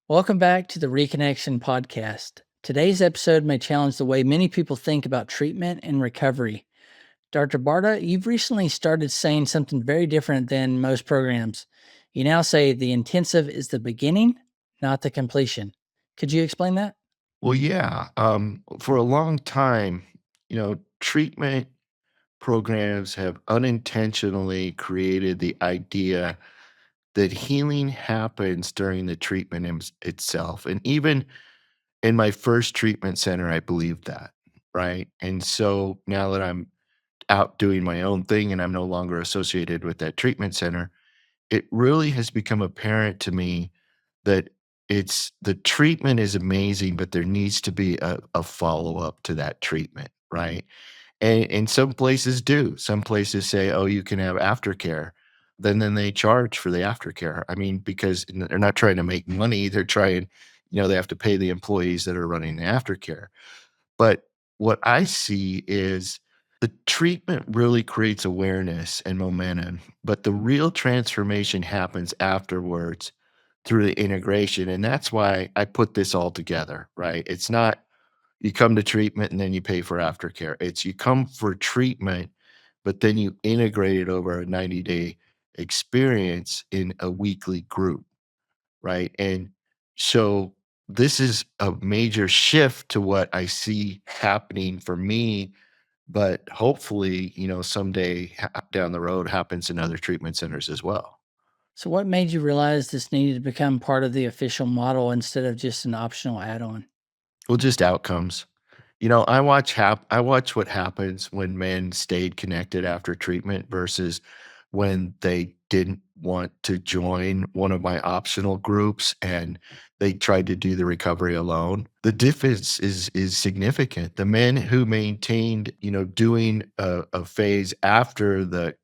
Welcome back to the Reconnection Podcast. Today's episode may challenge the way many people think about treatment and recovery. Dr. Barta, you've recently started saying something very different than most programs. You now say the intensive is the beginning, not the completion. Could you explain that? Well, yeah. For a long time, treatment programs have unintentionally created the idea that healing happens during the treatment itself. And even in my first treatment center, I believed that. Right. And so now that I'm out doing my own thing and I'm no longer associated with that treatment center, it really has become apparent to me that it's the treatment is amazing, but there needs to be a follow-up to that treatment, right? And some places do. Some places say, "Oh, you can have aftercare." Then they charge for the aftercare. I mean, because they're not trying to make money, they're trying they have to pay the employees that are running the aftercare. But what I see is the treatment really creates awareness and momentum, but the real transformation happens afterwards through the integration. And that's why I put this all together, right? It's not you come to treatment and then you pay for aftercare. It's you come for treatment, but then you integrate it over a 90-day experience in a weekly group, right? And so this is a major shift to what I see happening for me, but hopefully, someday down the road happens in other treatment centers as well. So, what made you realize this needed to become part of the official model instead of just an optional add on? Well, just outcomes. I watch what happens when men stayed connected after treatment versus when they didn't want to join one of my optional groups and they tried to do the recovery alone. The difference is significant. The men who maintained, doing a phase after the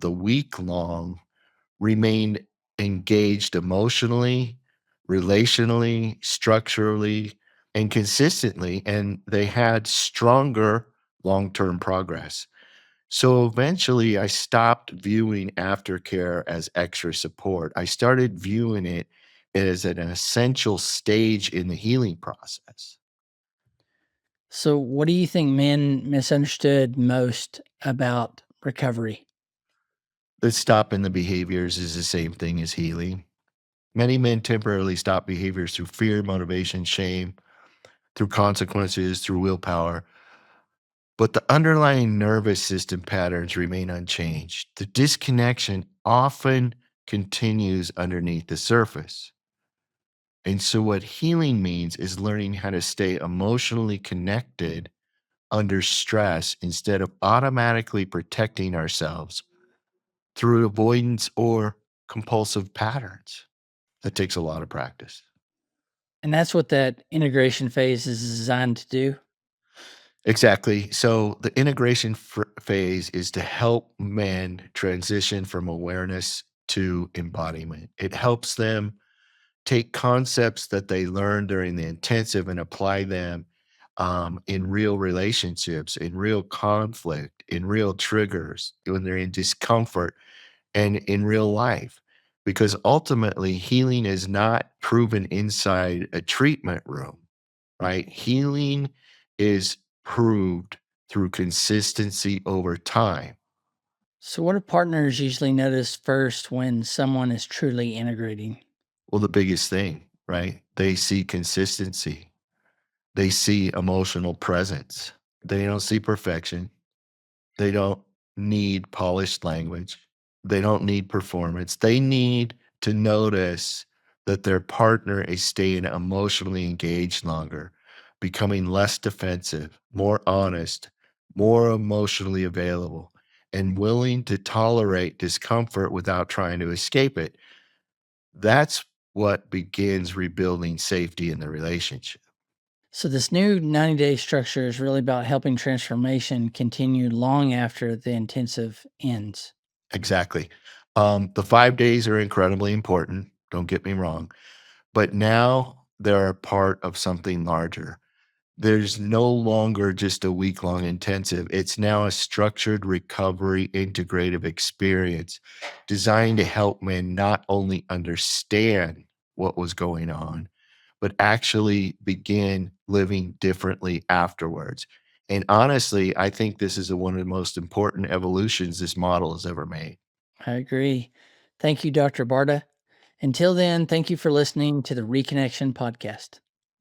week long remained engaged emotionally, relationally, structurally, and consistently, and they had stronger long term progress. So eventually, I stopped viewing aftercare as extra support. I started viewing it as an essential stage in the healing process. So, what do you think men misunderstood most about recovery? The stopping the behaviors is the same thing as healing. Many men temporarily stop behaviors through fear, motivation, shame, through consequences, through willpower. But the underlying nervous system patterns remain unchanged. The disconnection often continues underneath the surface. And so, what healing means is learning how to stay emotionally connected under stress instead of automatically protecting ourselves through avoidance or compulsive patterns. That takes a lot of practice. And that's what that integration phase is designed to do. Exactly. So the integration phase is to help men transition from awareness to embodiment. It helps them take concepts that they learned during the intensive and apply them in real relationships, in real conflict, in real triggers, when they're in discomfort, and in real life. Because ultimately, healing is not proven inside a treatment room, right? Healing is proved through consistency over time. So, what do partners usually notice first when someone is truly integrating? Well, the biggest thing, right? They see consistency, they see emotional presence, they don't see perfection, they don't need polished language, they don't need performance. They need to notice that their partner is staying emotionally engaged longer, becoming less defensive, more honest, more emotionally available, and willing to tolerate discomfort without trying to escape it. That's what begins rebuilding safety in the relationship. So, this new 90-day structure is really about helping transformation continue long after the intensive ends. Exactly. The 5 days are incredibly important. Don't get me wrong. But now they're a part of something larger. There's no longer just a week long intensive. It's now a structured recovery integrative experience designed to help men not only understand what was going on, but actually begin living differently afterwards. And honestly, I think this is one of the most important evolutions this model has ever made. I agree. Thank you, Dr. Barta. Until then, thank you for listening to the Reconnection Podcast.